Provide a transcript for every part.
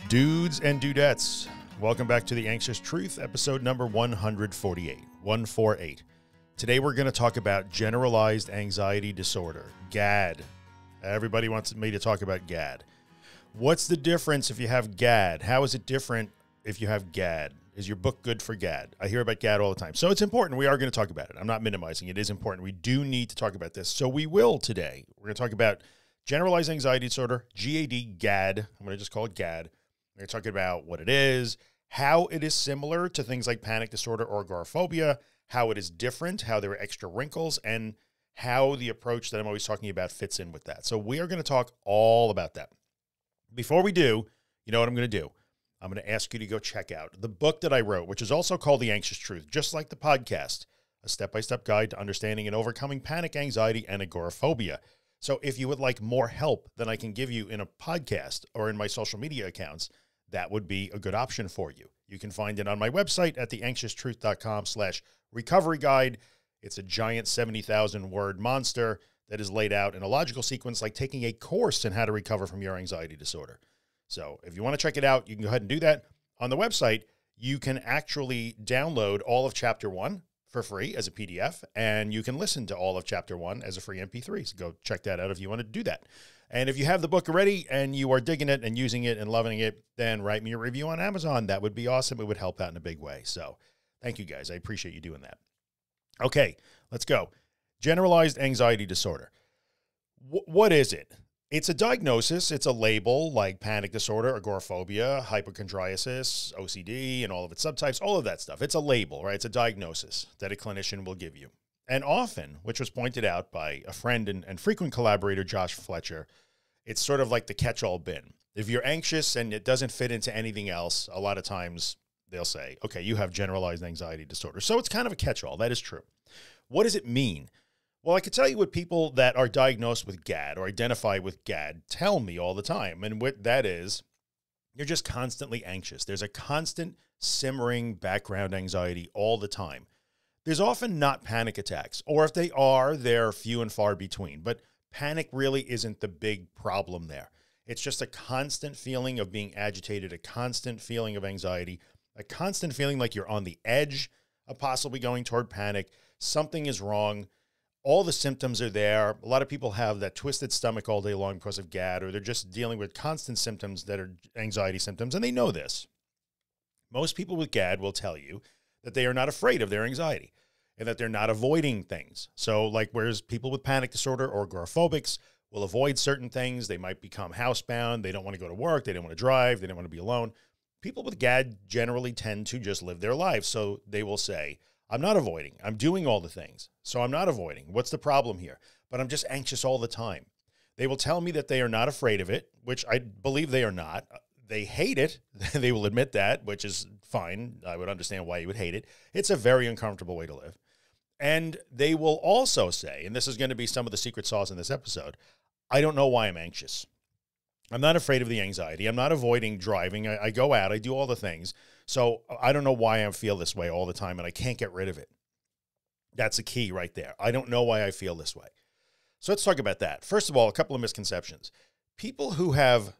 Dudes and dudettes, welcome back to The Anxious Truth, episode number 148. Today we're going to talk about Generalized Anxiety Disorder, GAD. Everybody wants me to talk about GAD. What's the difference if you have GAD? How is it different if you have GAD? Is your book good for GAD? I hear about GAD all the time. So it's important. We are going to talk about it. I'm not minimizing it. It is important. We do need to talk about this. So we will today. We're going to talk about Generalized Anxiety Disorder, GAD, GAD. I'm going to just call it GAD. We're talking about what it is, how it is similar to things like panic disorder or agoraphobia, how it is different, how there are extra wrinkles, and how the approach that I'm always talking about fits in with that. So we are going to talk all about that. Before we do, you know what I'm going to do? I'm going to ask you to go check out the book that I wrote, which is also called The Anxious Truth, just like the podcast, a step-by-step guide to understanding and overcoming panic, anxiety, and agoraphobia. So if you would like more help than I can give you in a podcast or in my social media accounts, that would be a good option for you. You can find it on my website at theanxioustruth.com/recovery guide. It's a giant 70,000 word monster that is laid out in a logical sequence, like taking a course in how to recover from your anxiety disorder. So if you want to check it out, you can go ahead and do that. On the website, you can actually download all of chapter 1 for free as a PDF, and you can listen to all of chapter 1 as a free MP3. So go check that out if you want to do that. And if you have the book already and you are digging it and using it and loving it, then write me a review on Amazon. That would be awesome. It would help out in a big way. So thank you guys. I appreciate you doing that. Okay, let's go. Generalized anxiety disorder. What is it? It's a diagnosis. It's a label like panic disorder, agoraphobia, hypochondriasis, OCD, and all of its subtypes, all of that stuff. It's a label, right? It's a diagnosis that a clinician will give you. And often, which was pointed out by a friend and frequent collaborator, Josh Fletcher, it's sort of like the catch-all bin. If you're anxious and it doesn't fit into anything else, a lot of times they'll say, okay, you have generalized anxiety disorder. So it's kind of a catch-all. That is true. What does it mean? Well, I can tell you what people that are diagnosed with GAD or identify with GAD tell me all the time. And what that is, you're just constantly anxious. There's a constant simmering background anxiety all the time. There's often not panic attacks, or if they are, they're few and far between. But panic really isn't the big problem there. It's just a constant feeling of being agitated, a constant feeling of anxiety, a constant feeling like you're on the edge of possibly going toward panic. Something is wrong. All the symptoms are there. A lot of people have that twisted stomach all day long because of GAD, or they're just dealing with constant symptoms that are anxiety symptoms, and they know this. Most people with GAD will tell you that they are not afraid of their anxiety and that they're not avoiding things. So like whereas people with panic disorder or agoraphobics will avoid certain things, they might become housebound, they don't want to go to work, they don't want to drive, they don't want to be alone. People with GAD generally tend to just live their lives. So they will say, I'm not avoiding, I'm doing all the things. So I'm not avoiding. What's the problem here? But I'm just anxious all the time. They will tell me that they are not afraid of it, which I believe they are not. They hate it. They will admit that, which is fine. I would understand why you would hate it. It's a very uncomfortable way to live. And they will also say, and this is going to be some of the secret sauce in this episode, I don't know why I'm anxious. I'm not afraid of the anxiety. I'm not avoiding driving. I go out. I do all the things. So I don't know why I feel this way all the time, and I can't get rid of it. That's the key right there. I don't know why I feel this way. So let's talk about that. First of all, a couple of misconceptions. People who have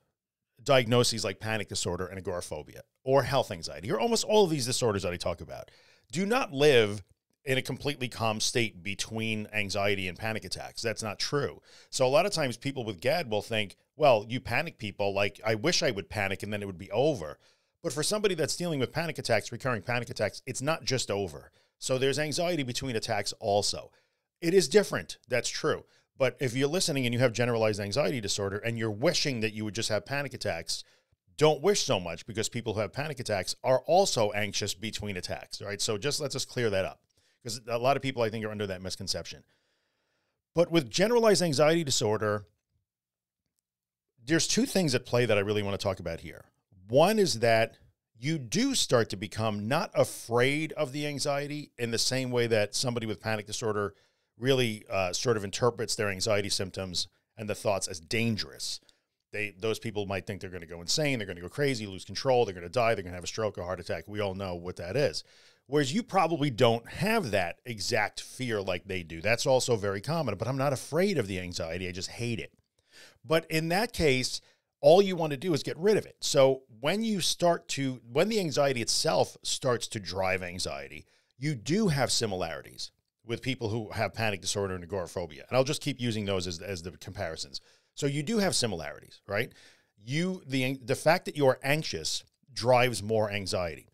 diagnoses like panic disorder and agoraphobia or health anxiety, or almost all of these disorders that I talk about, do not live in a completely calm state between anxiety and panic attacks. That's not true. So a lot of times people with GAD will think, well, you panic people, like I wish I would panic and then it would be over. But for somebody that's dealing with panic attacks, recurring panic attacks, it's not just over. So there's anxiety between attacks also. It is different. That's true. But if you're listening and you have generalized anxiety disorder and you're wishing that you would just have panic attacks, don't wish so much, because people who have panic attacks are also anxious between attacks, right? So let's just clear that up, because a lot of people, I think, are under that misconception. But with generalized anxiety disorder, there's two things at play that I really want to talk about here. One is that you do start to become not afraid of the anxiety in the same way that somebody with panic disorder really sort of interprets their anxiety symptoms and the thoughts as dangerous. Those people might think they're going to go insane, they're going to go crazy, lose control, they're going to die, they're going to have a stroke, a heart attack. We all know what that is. Whereas you probably don't have that exact fear like they do. That's also very common, but I'm not afraid of the anxiety. I just hate it. But in that case, all you want to do is get rid of it. So when the anxiety itself starts to drive anxiety, you do have similarities with people who have panic disorder and agoraphobia. And I'll just keep using those as the comparisons. So you do have similarities, right? The fact that you are anxious drives more anxiety.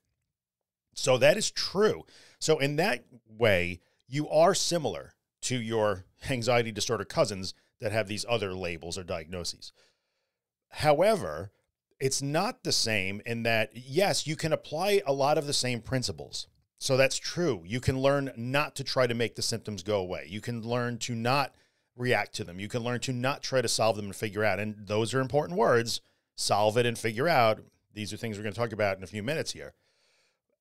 So that is true. So in that way, you are similar to your anxiety disorder cousins that have these other labels or diagnoses. However, it's not the same in that, yes, you can apply a lot of the same principles. So that's true. You can learn not to try to make the symptoms go away. You can learn to not react to them. You can learn to not try to solve them and figure out. And those are important words: solve it and figure out. These are things we're going to talk about in a few minutes here.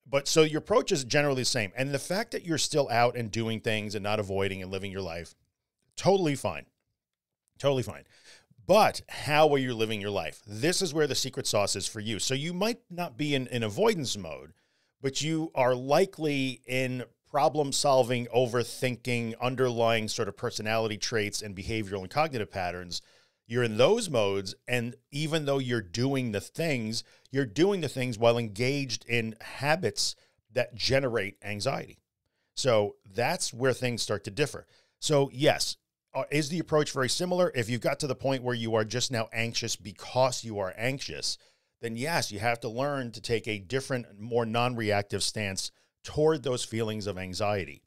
But so your approach is generally the same. And the fact that you're still out and doing things and not avoiding and living your life, totally fine. Totally fine. But how are you living your life? This is where the secret sauce is for you. So you might not be in avoidance mode, but you are likely in problem solving, overthinking, underlying sort of personality traits and behavioral and cognitive patterns. You're in those modes. And even though you're doing the things while engaged in habits that generate anxiety. So that's where things start to differ. So yes, is the approach very similar? If you've got to the point where you are just now anxious because you are anxious, then yes, you have to learn to take a different, more non-reactive stance toward those feelings of anxiety,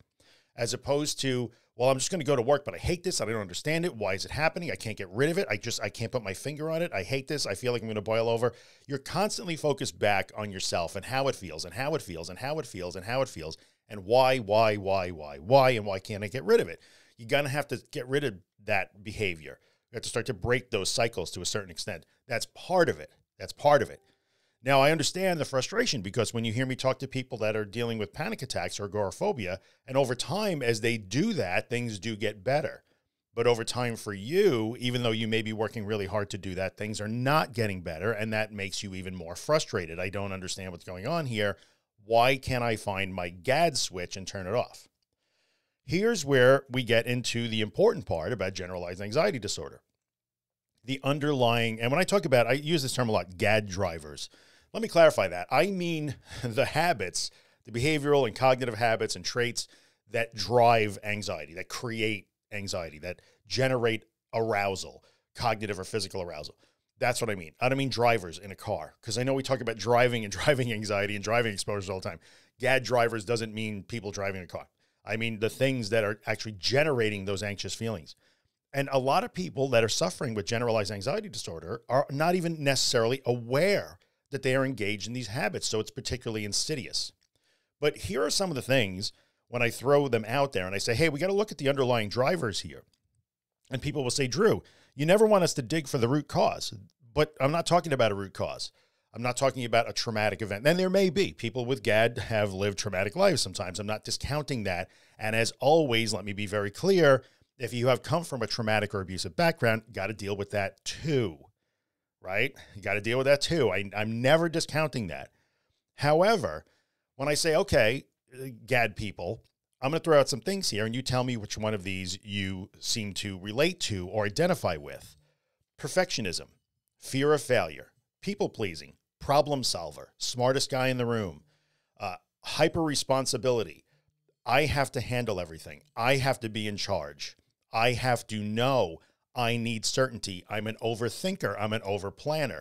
as opposed to, well, I'm just going to go to work, but I hate this. I don't understand it. Why is it happening? I can't get rid of it. I can't put my finger on it. I hate this. I feel like I'm going to boil over. You're constantly focused back on yourself and how it feels and how it feels and how it feels and how it feels and why, and why can't I get rid of it? You're going to have to get rid of that behavior. You have to start to break those cycles to a certain extent. That's part of it. That's part of it. Now, I understand the frustration, because when you hear me talk to people that are dealing with panic attacks or agoraphobia, and over time, as they do that, things do get better. But over time for you, even though you may be working really hard to do that, things are not getting better, and that makes you even more frustrated. I don't understand what's going on here. Why can't I find my GAD switch and turn it off? Here's where we get into the important part about generalized anxiety disorder. The underlying, and when I talk about, I use this term a lot, GAD drivers. Let me clarify that. I mean the habits, the behavioral and cognitive habits and traits that drive anxiety, that create anxiety, that generate arousal, cognitive or physical arousal. That's what I mean. I don't mean drivers in a car, because I know we talk about driving and driving anxiety and driving exposures all the time. GAD drivers doesn't mean people driving a car. I mean the things that are actually generating those anxious feelings. And a lot of people that are suffering with generalized anxiety disorder are not even necessarily aware that they are engaged in these habits. So it's particularly insidious. But here are some of the things when I throw them out there and I say, hey, we got to look at the underlying drivers here. And people will say, Drew, you never want us to dig for the root cause. But I'm not talking about a root cause. I'm not talking about a traumatic event. And there may be. People with GAD have lived traumatic lives sometimes. I'm not discounting that. And as always, let me be very clear. If you have come from a traumatic or abusive background, you got to deal with that too, right? You got to deal with that too. I'm never discounting that. However, when I say, okay, GAD people, I'm going to throw out some things here and you tell me which one of these you seem to relate to or identify with. Perfectionism, fear of failure, people pleasing, problem solver, smartest guy in the room, hyper responsibility. I have to handle everything. I have to be in charge. I have to know. I need certainty. I'm an overthinker. I'm an overplanner.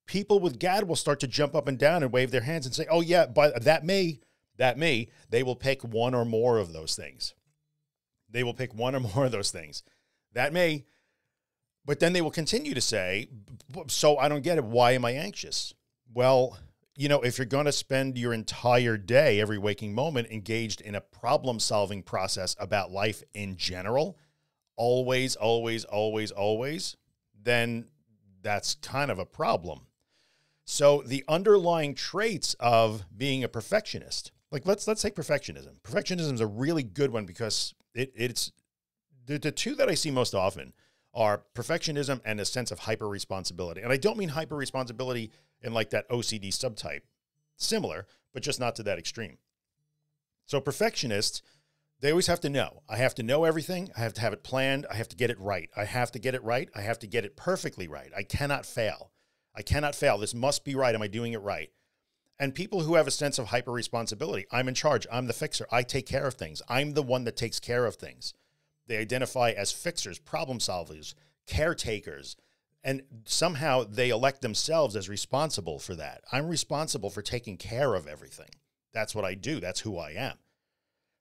People with GAD will start to jump up and down and wave their hands and say, oh yeah, but that me. They will pick one or more of those things. They will pick one or more of those things. That me. But then they will continue to say, so I don't get it. Why am I anxious? Well, you know, if you're going to spend your entire day, every waking moment, engaged in a problem-solving process about life in general, always, then that's kind of a problem. So the underlying traits of being a perfectionist, like let's take perfectionism. Perfectionism is a really good one because it's the two that I see most often are perfectionism and a sense of hyper responsibility. And I don't mean hyper responsibility in like that OCD subtype, similar, but just not to that extreme. So perfectionists, They always have to know. I have to know everything. I have to have it planned. I have to get it right. I have to get it right. I have to get it perfectly right. I cannot fail. I cannot fail. This must be right. Am I doing it right? And people who have a sense of hyper responsibility, I'm in charge. I'm the fixer. I take care of things. I'm the one that takes care of things. They identify as fixers, problem solvers, caretakers, and somehow they elect themselves as responsible for that. I'm responsible for taking care of everything. That's what I do. That's who I am.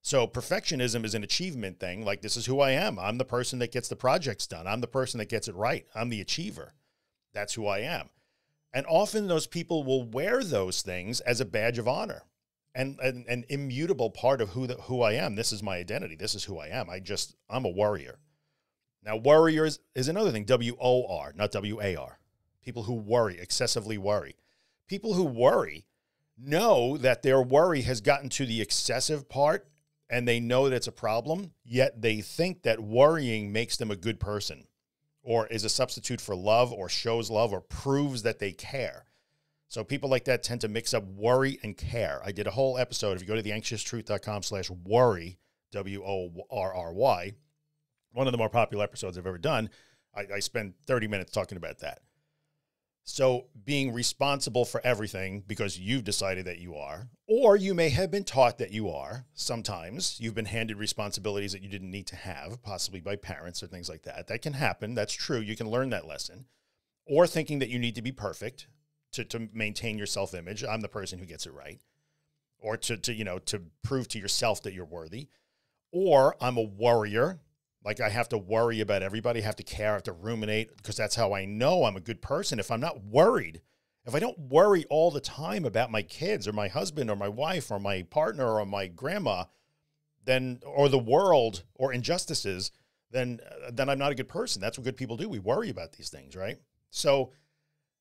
So perfectionism is an achievement thing. Like, this is who I am. I'm the person that gets the projects done. I'm the person that gets it right. I'm the achiever. That's who I am. And often those people will wear those things as a badge of honor and an immutable part of who I am. This is my identity. This is who I am. I'm a warrior. Now, warriors is another thing, W-O-R, not W-A-R. People who worry, excessively worry. People who worry know that their worry has gotten to the excessive part, and they know that it's a problem, yet they think that worrying makes them a good person, or is a substitute for love, or shows love, or proves that they care. So people like that tend to mix up worry and care. I did a whole episode. If you go to theanxioustruth.com/worry, W-O-R-R-Y, one of the more popular episodes I've ever done, I spend 30 minutes talking about that. So being responsible for everything because you've decided that you are, or you may have been taught that you are. Sometimes you've been handed responsibilities that you didn't need to have, possibly by parents or things like that. That can happen. That's true. You can learn that lesson. Or thinking that you need to be perfect to maintain your self-image. I'm the person who gets it right. Or to prove to yourself that you're worthy. Or I'm a warrior. Like, I have to worry about everybody, I have to care, I have to ruminate, because that's how I know I'm a good person. If I'm not worried, if I don't worry all the time about my kids or my husband or my wife or my partner or my grandma, then, or the world or injustices, then I'm not a good person. That's what good people do. We worry about these things, right? So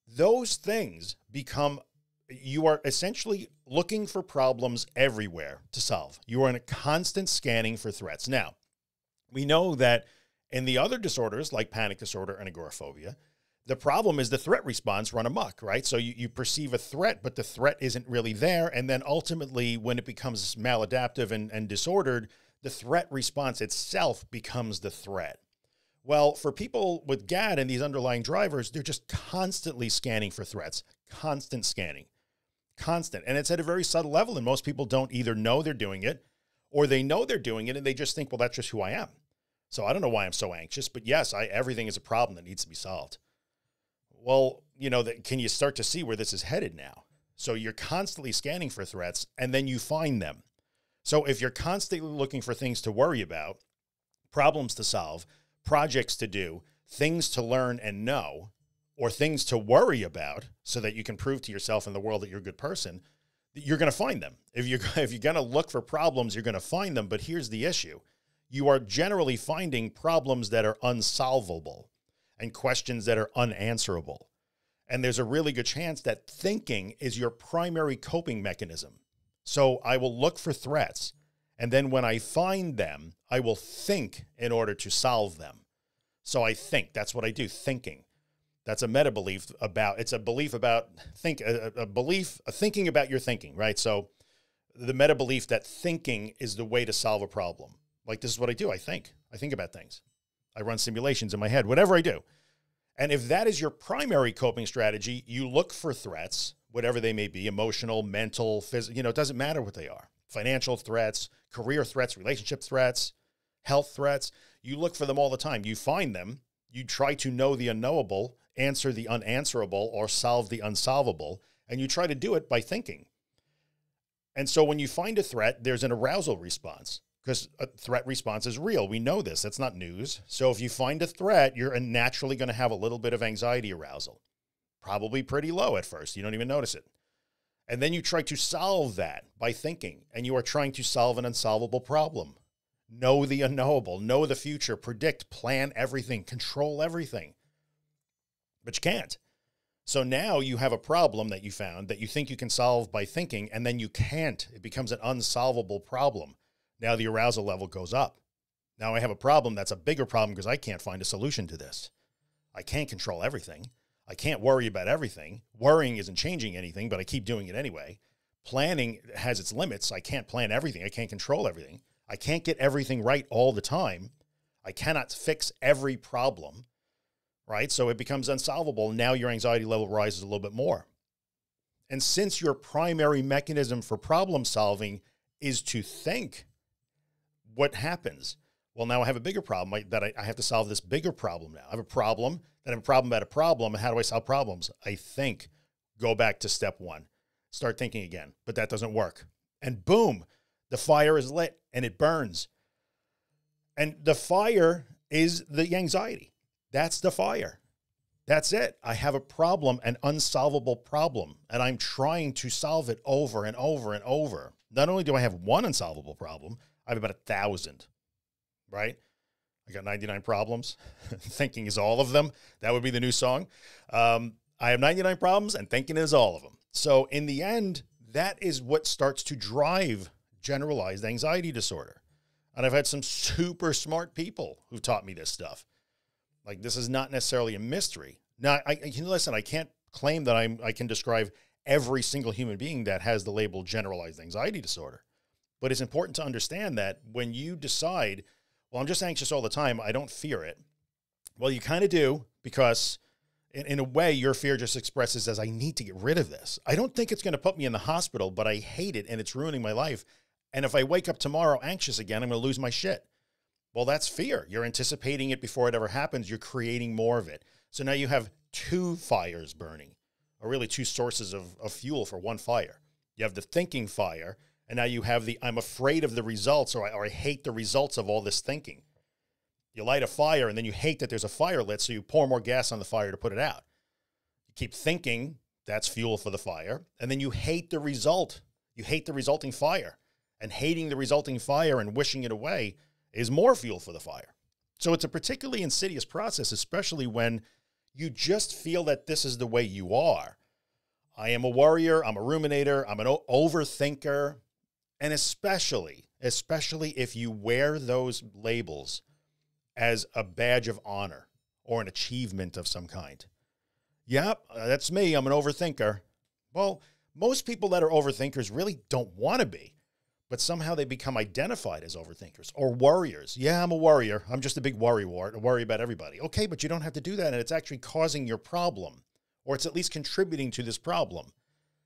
those things become, you are essentially looking for problems everywhere to solve. You are in a constant scanning for threats. Now, we know that in the other disorders like panic disorder and agoraphobia, the problem is the threat response run amok, right? So you perceive a threat, but the threat isn't really there. And then ultimately, when it becomes maladaptive and disordered, the threat response itself becomes the threat. Well, for people with GAD and these underlying drivers, they're just constantly scanning for threats, constant scanning, constant. And it's at a very subtle level. And most people don't either know they're doing it, or they know they're doing it and they just think, well, that's just who I am. So I don't know why I'm so anxious, but yes, everything is a problem that needs to be solved. Well, can you start to see where this is headed now? So you're constantly scanning for threats and then you find them. So if you're constantly looking for things to worry about, problems to solve, projects to do, things to learn and know, or things to worry about so that you can prove to yourself and the world that you're a good person, you're going to find them. If you're going to look for problems, you're going to find them. But here's the issue. You are generally finding problems that are unsolvable and questions that are unanswerable. And there's a really good chance that thinking is your primary coping mechanism. So I will look for threats. And then when I find them, I will think in order to solve them. So I think. That's what I do, thinking. That's a meta belief about, it's a belief about thinking about your thinking, right? So the meta belief that thinking is the way to solve a problem. Like, this is what I do. I think about things. I run simulations in my head, whatever I do. And if that is your primary coping strategy, you look for threats, whatever they may be, emotional, mental, physical, it doesn't matter what they are. Financial threats, career threats, relationship threats, health threats. You look for them all the time. You find them. You try to know the unknowable, answer the unanswerable, or solve the unsolvable. And you try to do it by thinking. And so when you find a threat, there's an arousal response, because a threat response is real. We know this. That's not news. So if you find a threat, you're naturally going to have a little bit of anxiety arousal, probably pretty low at first. You don't even notice it. And then you try to solve that by thinking, and you are trying to solve an unsolvable problem. Know the unknowable, know the future, predict, plan everything, control everything. But you can't. So now you have a problem that you found that you think you can solve by thinking, and then you can't. It becomes an unsolvable problem. Now the arousal level goes up. Now I have a problem that's a bigger problem because I can't find a solution to this. I can't control everything. I can't worry about everything. Worrying isn't changing anything, but I keep doing it anyway. Planning has its limits. I can't plan everything. I can't control everything. I can't get everything right all the time. I cannot fix every problem, right? So it becomes unsolvable. Now your anxiety level rises a little bit more. And since your primary mechanism for problem solving is to think, what happens? Well, now I have a bigger problem that I have to solve this bigger problem now. I have a problem, then I have a problem about a problem. And how do I solve problems? I think. Go back to step one. Start thinking again. But that doesn't work. And boom, the fire is lit and it burns. And the fire is the anxiety. That's the fire. That's it. I have a problem, an unsolvable problem, and I'm trying to solve it over and over and over. Not only do I have one unsolvable problem, I have about 1,000, right? I got 99 problems. Thinking is all of them. That would be the new song. I have 99 problems and thinking is all of them. So in the end, that is what starts to drive generalized anxiety disorder. And I've had some super smart people who've taught me this stuff. Like, this is not necessarily a mystery. Now, listen, I can't claim that I can describe every single human being that has the label generalized anxiety disorder. But it's important to understand that when you decide, well, I'm just anxious all the time, I don't fear it. Well, you kind of do, because in a way, your fear just expresses as, I need to get rid of this. I don't think it's going to put me in the hospital, but I hate it and it's ruining my life. And if I wake up tomorrow anxious again, I'm going to lose my shit. Well, that's fear. You're anticipating it before it ever happens. You're creating more of it. So now you have two fires burning, or really two sources of fuel for one fire. You have the thinking fire, and now you have the, I'm afraid of the results, or I hate the results of all this thinking. You light a fire, and then you hate that there's a fire lit, so you pour more gas on the fire to put it out. You keep thinking, that's fuel for the fire, and then you hate the result. You hate the resulting fire, and hating the resulting fire and wishing it away is more fuel for the fire. So it's a particularly insidious process, especially when you just feel that this is the way you are. I am a worrier, I'm a ruminator, I'm an overthinker, and especially if you wear those labels as a badge of honor or an achievement of some kind. Yep, that's me, I'm an overthinker. Well, most people that are overthinkers really don't want to be, but somehow they become identified as overthinkers or worriers. Yeah, I'm a worrier. I'm just a big worrywart. I worry about everybody. Okay, but you don't have to do that, and it's actually causing your problem, or it's at least contributing to this problem.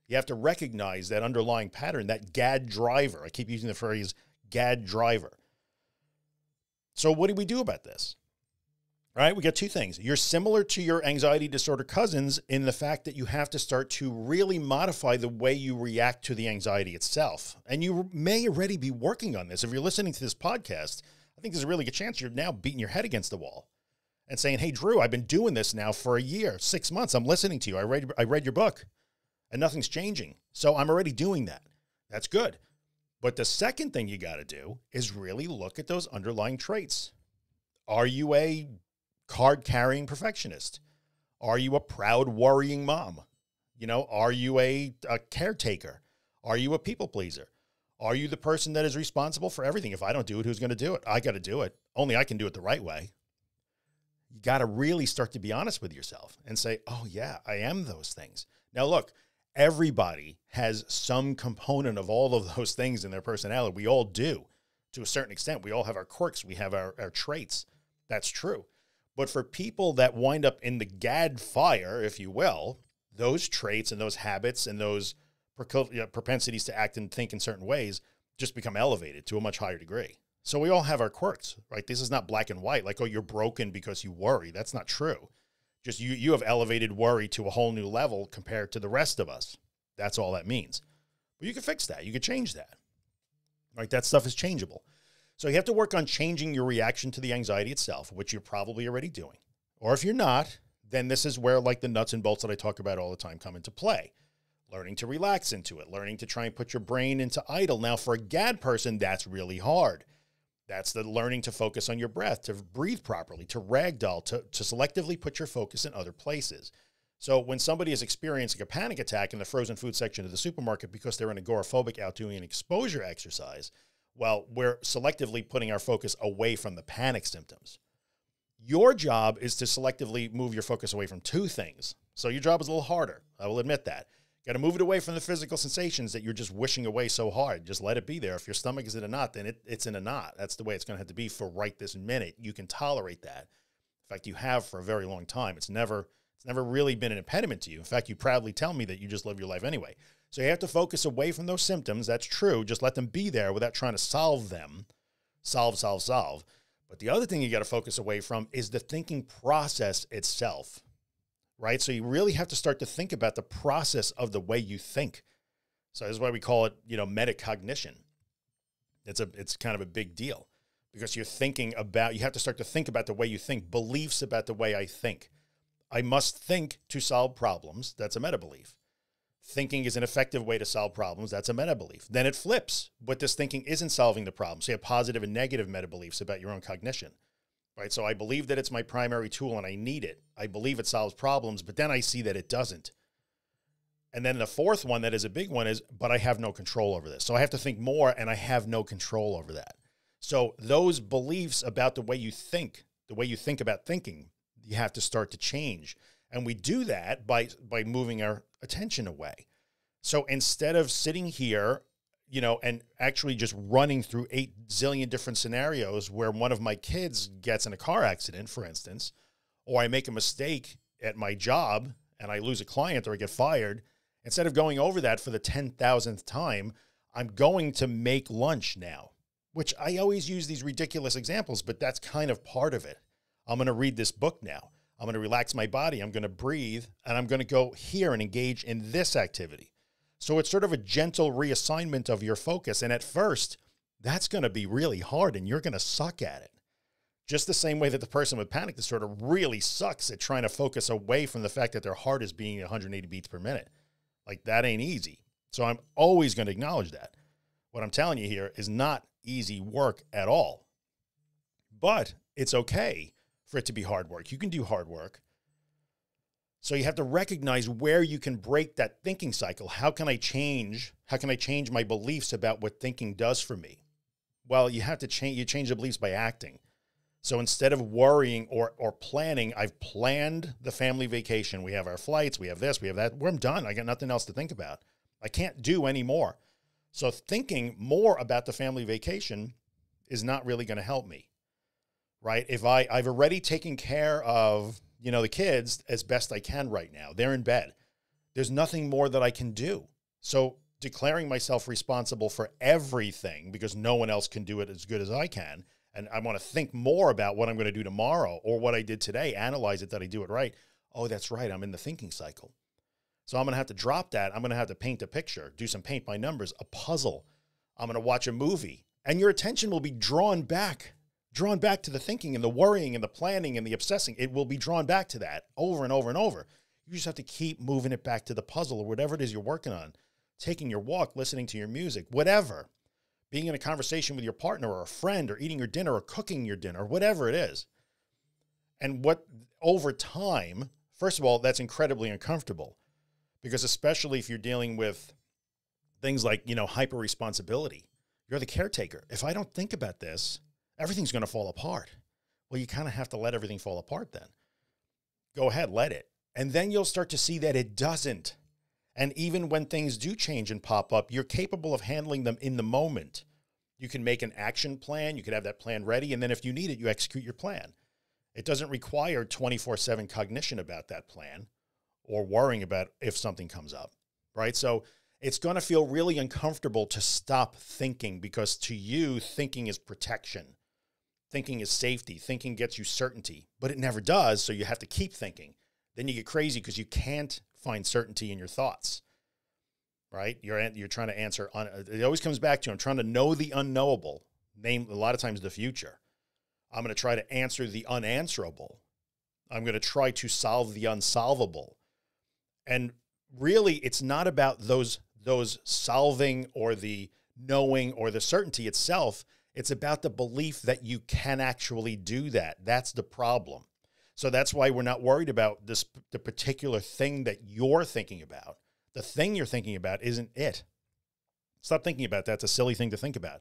You have to recognize that underlying pattern, that GAD driver. I keep using the phrase GAD driver. So what do we do about this? All right, we got two things. You're similar to your anxiety disorder cousins in the fact that you have to start to really modify the way you react to the anxiety itself. And you may already be working on this. If you're listening to this podcast, I think there's a really good chance you're now beating your head against the wall and saying, hey, Drew, I've been doing this now for a year, 6 months. I'm listening to you. I read your book and nothing's changing. So I'm already doing that. That's good. But the second thing you got to do is really look at those underlying traits. Are you a card-carrying perfectionist? Are you a proud, worrying mom? You know, are you a caretaker? Are you a people pleaser? Are you the person that is responsible for everything? If I don't do it, who's going to do it? I got to do it. Only I can do it the right way. You got to really start to be honest with yourself and say, oh yeah, I am those things. Now look, everybody has some component of all of those things in their personality. We all do, to a certain extent. We all have our quirks. We have our traits. That's true. But for people that wind up in the GAD fire, if you will, those traits and those habits and those propensities to act and think in certain ways just become elevated to a much higher degree. So we all have our quirks, right? This is not black and white, like, oh, you're broken because you worry. That's not true. Just you have elevated worry to a whole new level compared to the rest of us. That's all that means. But you can fix that. You can change that, right? That stuff is changeable. So you have to work on changing your reaction to the anxiety itself, which you're probably already doing. Or if you're not, then this is where, like, the nuts and bolts that I talk about all the time come into play. Learning to relax into it, learning to try and put your brain into idle. Now, for a GAD person, that's really hard. That's the learning to focus on your breath, to breathe properly, to ragdoll, to selectively put your focus in other places. So when somebody is experiencing a panic attack in the frozen food section of the supermarket because they're an agoraphobic out doing an exposure exercise, well, we're selectively putting our focus away from the panic symptoms. Your job is to selectively move your focus away from two things. So your job is a little harder. I will admit that, Got to move it away from the physical sensations that you're just wishing away so hard. Just let it be there. If your stomach is in a knot, then it's in a knot. That's the way it's going to have to be for right this minute. You can tolerate that. In fact, you have for a very long time. It's never really been an impediment to you. In fact, you proudly tell me that you just live your life anyway. So you have to focus away from those symptoms. That's true. Just let them be there without trying to solve them. Solve. But the other thing you got to focus away from is the thinking process itself, right? So you really have to start to think about the process of the way you think. So this is why we call it, metacognition. It's kind of a big deal because you have to start to think about the way you think, beliefs about the way I think. I must think to solve problems. That's a meta belief. Thinking is an effective way to solve problems. That's a meta belief. Then it flips, but this thinking isn't solving the problem. So you have positive and negative meta beliefs about your own cognition, right? So I believe that it's my primary tool and I need it. I believe it solves problems, but then I see that it doesn't. And then the fourth one that is a big one is, but I have no control over this. So I have to think more and I have no control over that. So those beliefs about the way you think about thinking, you have to start to change. And we do that by moving our attention away. So instead of sitting here, and actually just running through 8 zillion different scenarios where one of my kids gets in a car accident, for instance, or I make a mistake at my job and I lose a client or I get fired, instead of going over that for the 10,000th time, I'm going to make lunch now, which I always use these ridiculous examples, but that's kind of part of it. I'm going to read this book now. I'm going to relax my body. I'm going to breathe and I'm going to go here and engage in this activity. So it's sort of a gentle reassignment of your focus. And at first that's going to be really hard and you're going to suck at it. Just the same way that the person with panic disorder really sucks at trying to focus away from the fact that their heart is beating 180 beats per minute. Like that ain't easy. So I'm always going to acknowledge that. What I'm telling you here is not easy work at all, but it's okay for it to be hard work. You can do hard work. So you have to recognize where you can break that thinking cycle. How can I change my beliefs about what thinking does for me? Well, you have to change the beliefs by acting. So instead of worrying or planning, I've planned the family vacation. We have our flights, we have this, we have that. I'm done. I got nothing else to think about. I can't do any more. So thinking more about the family vacation is not really going to help me. Right? If I've already taken care of, the kids as best I can right now, they're in bed. There's nothing more that I can do. So declaring myself responsible for everything because no one else can do it as good as I can. And I want to think more about what I'm going to do tomorrow or what I did today, analyze it that I do it right. Oh, that's right. I'm in the thinking cycle. So I'm going to have to drop that. I'm going to have to paint a picture, do some paint by numbers, a puzzle. I'm going to watch a movie and your attention will be drawn back to the thinking and the worrying and the planning and the obsessing. It will be drawn back to that over and over and over. You just have to keep moving it back to the puzzle or whatever it is you're working on, taking your walk, listening to your music, whatever, being in a conversation with your partner or a friend or eating your dinner or cooking your dinner, whatever it is. And over time, first of all, that's incredibly uncomfortable because especially if you're dealing with things like, hyper responsibility, you're the caretaker. If I don't think about this, everything's going to fall apart. Well, you kind of have to let everything fall apart then. Go ahead, let it. And then you'll start to see that it doesn't. And even when things do change and pop up, you're capable of handling them in the moment. You can make an action plan. You can have that plan ready. And then if you need it, you execute your plan. It doesn't require 24/7 cognition about that plan or worrying about if something comes up, right? So it's going to feel really uncomfortable to stop thinking because to you, thinking is protection. Thinking is safety. Thinking gets you certainty, but it never does. So you have to keep thinking. Then you get crazy because you can't find certainty in your thoughts, right? You're trying to answer. It always comes back to, I'm trying to know the unknowable, name a lot of times the future. I'm going to try to answer the unanswerable. I'm going to try to solve the unsolvable. And really, it's not about those solving or the knowing or the certainty itself. It's about the belief that you can actually do that. That's the problem. So that's why we're not worried about the particular thing that you're thinking about. The thing you're thinking about isn't it. Stop thinking about that. It's a silly thing to think about.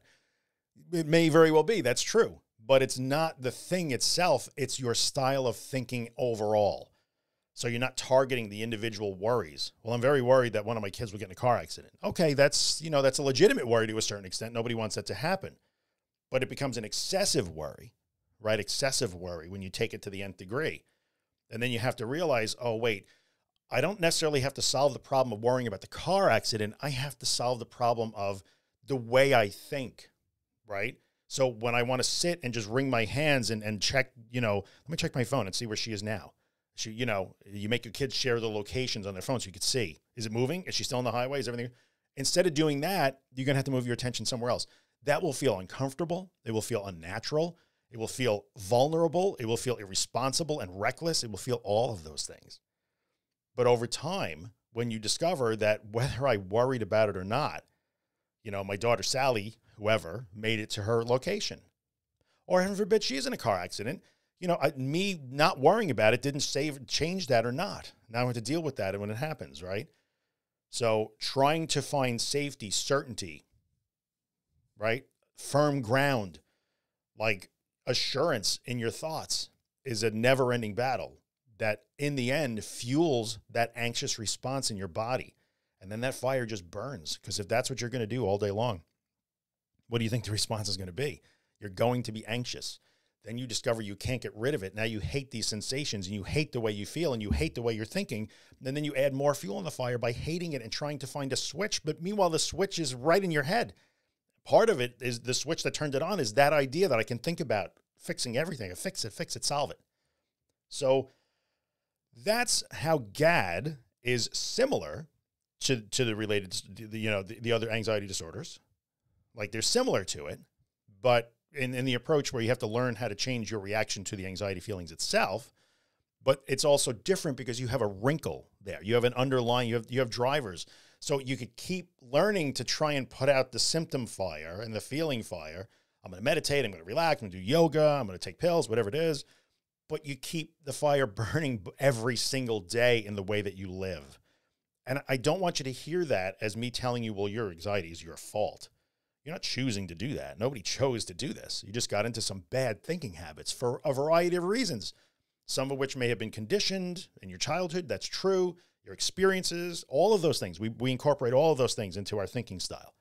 It may very well be, that's true, but it's not the thing itself. It's your style of thinking overall. So you're not targeting the individual worries. Well, I'm very worried that one of my kids will get in a car accident. Okay, that's, you know, that's a legitimate worry to a certain extent. Nobody wants that to happen. But it becomes an excessive worry, right? Excessive worry when you take it to the nth degree. And then you have to realize, oh, wait, I don't necessarily have to solve the problem of worrying about the car accident. I have to solve the problem of the way I think, right? So when I want to sit and just wring my hands and check, you know, let me check my phone and see where she is now. She, you know, you make your kids share the locations on their phone so you can see, is it moving? Is she still on the highway? Is everything? Instead of doing that, you're going to have to move your attention somewhere else. That will feel uncomfortable. It will feel unnatural. It will feel vulnerable. It will feel irresponsible and reckless. It will feel all of those things. But over time, when you discover that whether I worried about it or not, you know, my daughter, Sally, whoever, made it to her location, or heaven forbid she's in a car accident, you know, me not worrying about it didn't change that or not. Now I have to deal with that when it happens, right? So trying to find safety, certainty, right? Firm ground, like assurance in your thoughts is a never-ending battle that in the end fuels that anxious response in your body. And then that fire just burns, because if that's what you're going to do all day long, what do you think the response is going to be? You're going to be anxious. Then you discover you can't get rid of it. Now you hate these sensations and you hate the way you feel and you hate the way you're thinking. And then you add more fuel on the fire by hating it and trying to find a switch. But meanwhile, the switch is right in your head. Part of it is the switch that turned it on is that idea that I can think about fixing everything. Fix it, solve it. So that's how GAD is similar to the related, you know, the other anxiety disorders. Like they're similar to it, but in the approach where you have to learn how to change your reaction to the anxiety feelings itself, but it's also different because you have a wrinkle there. You have an underlying, you have drivers. So you could keep learning to try and put out the symptom fire and the feeling fire. I'm going to meditate. I'm going to relax. I'm going to do yoga. I'm going to take pills, whatever it is. But you keep the fire burning every single day in the way that you live. And I don't want you to hear that as me telling you, well, your anxiety is your fault. You're not choosing to do that. Nobody chose to do this. You just got into some bad thinking habits for a variety of reasons, some of which may have been conditioned in your childhood. That's true. Your experiences, all of those things. We incorporate all of those things into our thinking style.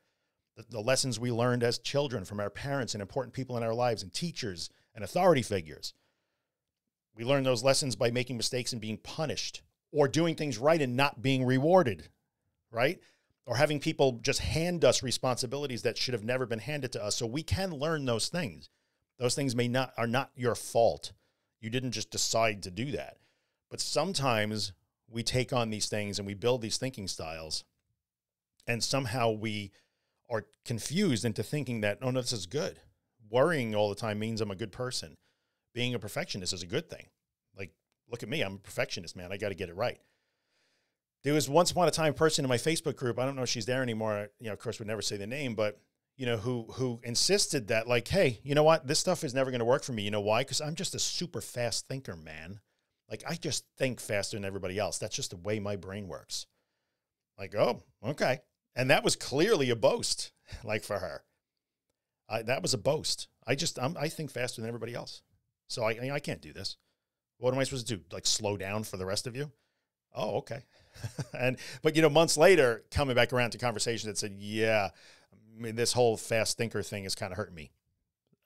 The lessons we learned as children from our parents and important people in our lives and teachers and authority figures. We learn those lessons by making mistakes and being punished, or doing things right and not being rewarded, right? Or having people just hand us responsibilities that should have never been handed to us. So we can learn those things. Those things are not your fault. You didn't just decide to do that. But sometimes we take on these things and we build these thinking styles, and somehow we are confused into thinking that, oh no, this is good. Worrying all the time means I'm a good person. Being a perfectionist is a good thing. Like, look at me, I'm a perfectionist, man. I got to get it right. There was once upon a time a person in my Facebook group, I don't know if she's there anymore, you know, of course, would never say the name, but, you know, who insisted that, like, hey, you know what? This stuff is never going to work for me. You know why? Because I'm just a super fast thinker, man. Like, I just think faster than everybody else. That's just the way my brain works. Like, oh, okay. And that was clearly a boast, like, for her. That was a boast. I think faster than everybody else. So I can't do this. What am I supposed to do? Like, slow down for the rest of you? Oh, okay. But, you know, months later, coming back around to conversation that said, yeah, I mean, this whole fast thinker thing is kind of hurting me.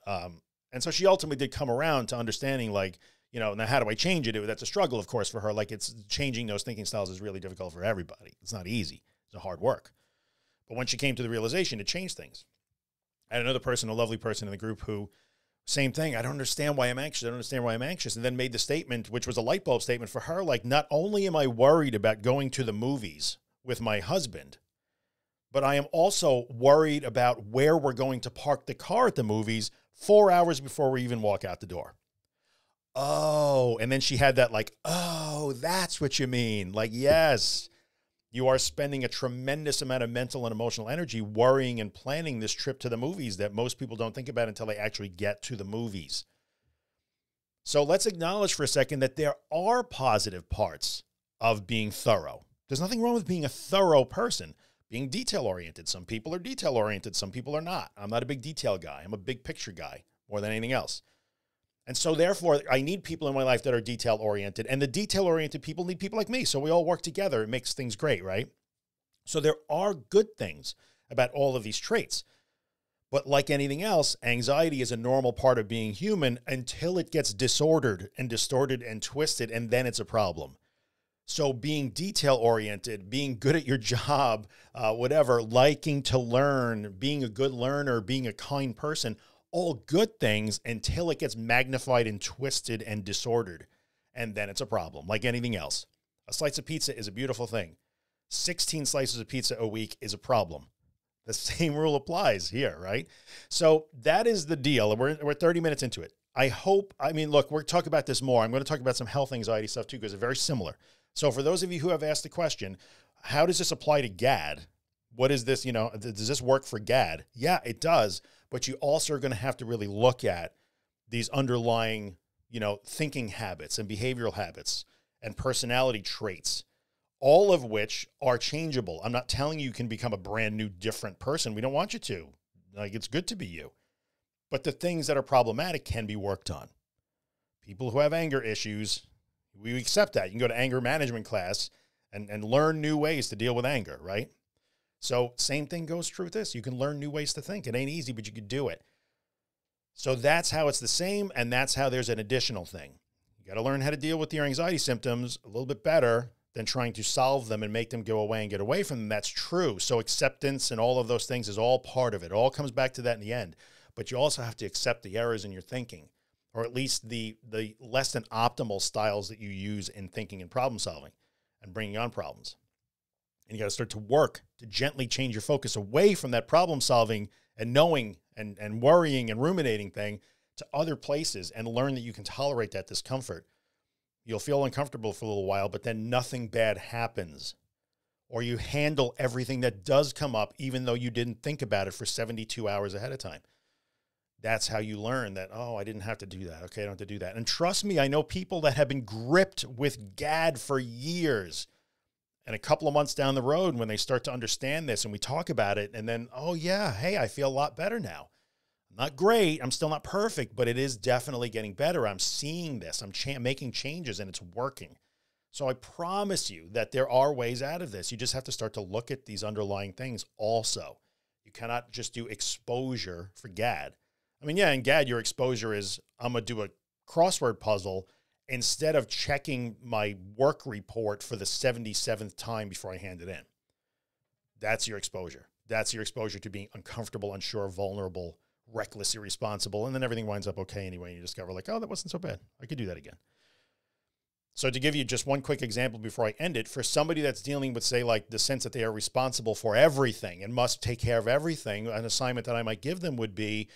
And so she ultimately did come around to understanding, like, you know, now how do I change it? That's a struggle, of course, for her. Like, it's changing those thinking styles is really difficult for everybody. It's not easy. It's a hard work. But when she came to the realization, it changed things. I had another person, a lovely person in the group who, same thing. I don't understand why I'm anxious. I don't understand why I'm anxious. And then made the statement, which was a light bulb statement for her. Like, not only am I worried about going to the movies with my husband, but I am also worried about where we're going to park the car at the movies 4 hours before we even walk out the door. Oh, and then she had that, like, oh, that's what you mean. Like, yes, you are spending a tremendous amount of mental and emotional energy worrying and planning this trip to the movies that most people don't think about until they actually get to the movies. So let's acknowledge for a second that there are positive parts of being thorough. There's nothing wrong with being a thorough person, being detail-oriented. Some people are detail-oriented. Some people are not. I'm not a big detail guy. I'm a big picture guy more than anything else. And so therefore I need people in my life that are detail oriented, and the detail oriented people need people like me. So we all work together. It makes things great, right? So there are good things about all of these traits. But like anything else, anxiety is a normal part of being human until it gets disordered and distorted and twisted, and then it's a problem. So being detail-oriented, being good at your job, whatever, liking to learn, being a good learner, being a kind person, all good things until it gets magnified and twisted and disordered. And then it's a problem, like anything else. A slice of pizza is a beautiful thing. 16 slices of pizza a week is a problem. The same rule applies here, right? So that is the deal. We're 30 minutes into it. I mean, look, we're talking about this more. I'm going to talk about some health anxiety stuff too, because they're very similar. So for those of you who have asked the question, how does this apply to GAD? What is this, does this work for GAD? Yeah, it does. But you also are going to have to really look at these underlying, thinking habits and behavioral habits and personality traits, all of which are changeable. I'm not telling you can become a brand new, different person. We don't want you to. Like, it's good to be you. But the things that are problematic can be worked on. People who have anger issues, we accept that. You can go to anger management class and learn new ways to deal with anger, right? So same thing goes true with this. You can learn new ways to think. It ain't easy, but you can do it. So that's how it's the same, and that's how there's an additional thing. You got to learn how to deal with your anxiety symptoms a little bit better than trying to solve them and make them go away and get away from them. That's true. So acceptance and all of those things is all part of it. It all comes back to that in the end. But you also have to accept the errors in your thinking, or at least the less than optimal styles that you use in thinking and problem solving and bringing on problems. And you got to start to work to gently change your focus away from that problem solving and knowing and worrying and ruminating thing to other places, and learn that you can tolerate that discomfort. You'll feel uncomfortable for a little while, but then nothing bad happens. Or you handle everything that does come up, even though you didn't think about it for 72 hours ahead of time. That's how you learn that, oh, I didn't have to do that. Okay, I don't have to do that. And trust me, I know people that have been gripped with GAD for years. And a couple of months down the road, when they start to understand this and we talk about it, and then, oh yeah, hey, I feel a lot better now. I'm not great. I'm still not perfect, but it is definitely getting better. I'm seeing this. I'm making changes, and it's working. So I promise you that there are ways out of this. You just have to start to look at these underlying things also. You cannot just do exposure for GAD. I mean, yeah, in GAD, your exposure is, I'm going to do a crossword puzzle instead of checking my work report for the 77th time before I hand it in. That's your exposure. That's your exposure to being uncomfortable, unsure, vulnerable, reckless, irresponsible, and then everything winds up okay anyway. And you discover like, oh, that wasn't so bad. I could do that again. So to give you just one quick example before I end it, for somebody that's dealing with, say, like the sense that they are responsible for everything and must take care of everything, an assignment that I might give them would be,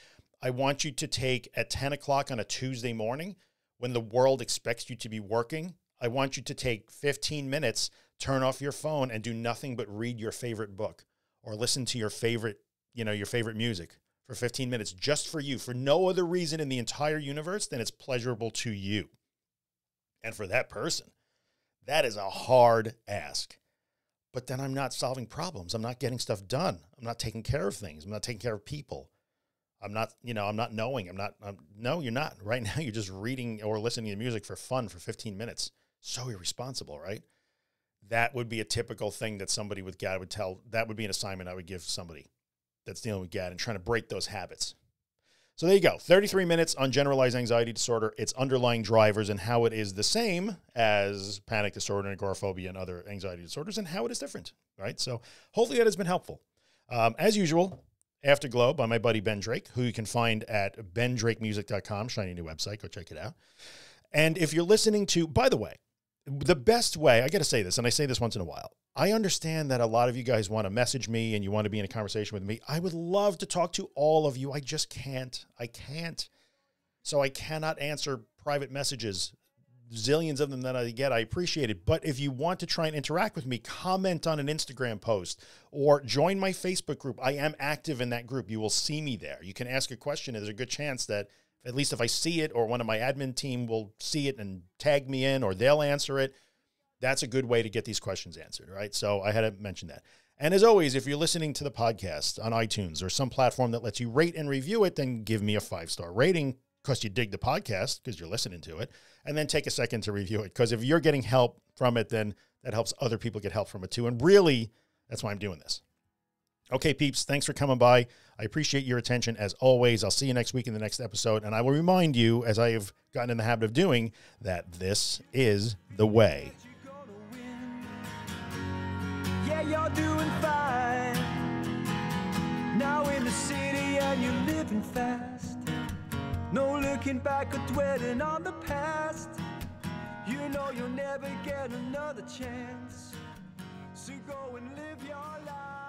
I want you to take at 10 o'clock on a Tuesday morning, when the world expects you to be working, I want you to take 15 minutes, turn off your phone, and do nothing but read your favorite book or listen to your favorite, your favorite music for 15 minutes, just for you, for no other reason in the entire universe than it's pleasurable to you. And for that person, that is a hard ask. But then I'm not solving problems. I'm not getting stuff done. I'm not taking care of things. I'm not taking care of people. I'm not knowing. No, you're not. Right now, you're just reading or listening to music for fun for 15 minutes. So irresponsible, right? That would be a typical thing that somebody with GAD would tell. That would be an assignment I would give somebody that's dealing with GAD and trying to break those habits. So there you go. 33 minutes on generalized anxiety disorder, its underlying drivers, and how it is the same as panic disorder and agoraphobia and other anxiety disorders, and how it is different, right? So hopefully that has been helpful. As usual, Afterglow by my buddy Ben Drake, who you can find at bendrakemusic.com, shiny new website. Go check it out. And if you're listening to, by the way, the best way, I got to say this, and I say this once in a while, I understand that a lot of you guys want to message me and you want to be in a conversation with me. I would love to talk to all of you. I just can't. I can't. So I cannot answer private messages. Zillions of them that I get, I appreciate it. But if you want to try and interact with me, comment on an Instagram post or join my Facebook group. I am active in that group. You will see me there. You can ask a question. There's a good chance that at least if I see it, or one of my admin team will see it and tag me in, or they'll answer it. That's a good way to get these questions answered, right? So I had to mention that. And as always, if you're listening to the podcast on iTunes or some platform that lets you rate and review it, then give me a 5-star rating. because you dig the podcast, because you're listening to it, and then take a second to review it. Because if you're getting help from it, then that helps other people get help from it too. And really, that's why I'm doing this. Okay, peeps, thanks for coming by. I appreciate your attention as always. I'll see you next week in the next episode. And I will remind you, as I have gotten in the habit of doing, that this is the way. Yeah, you're doing fine. Now in the city and you're living fast. No looking back or dwelling on the past. You know you'll never get another chance. So go and live your life.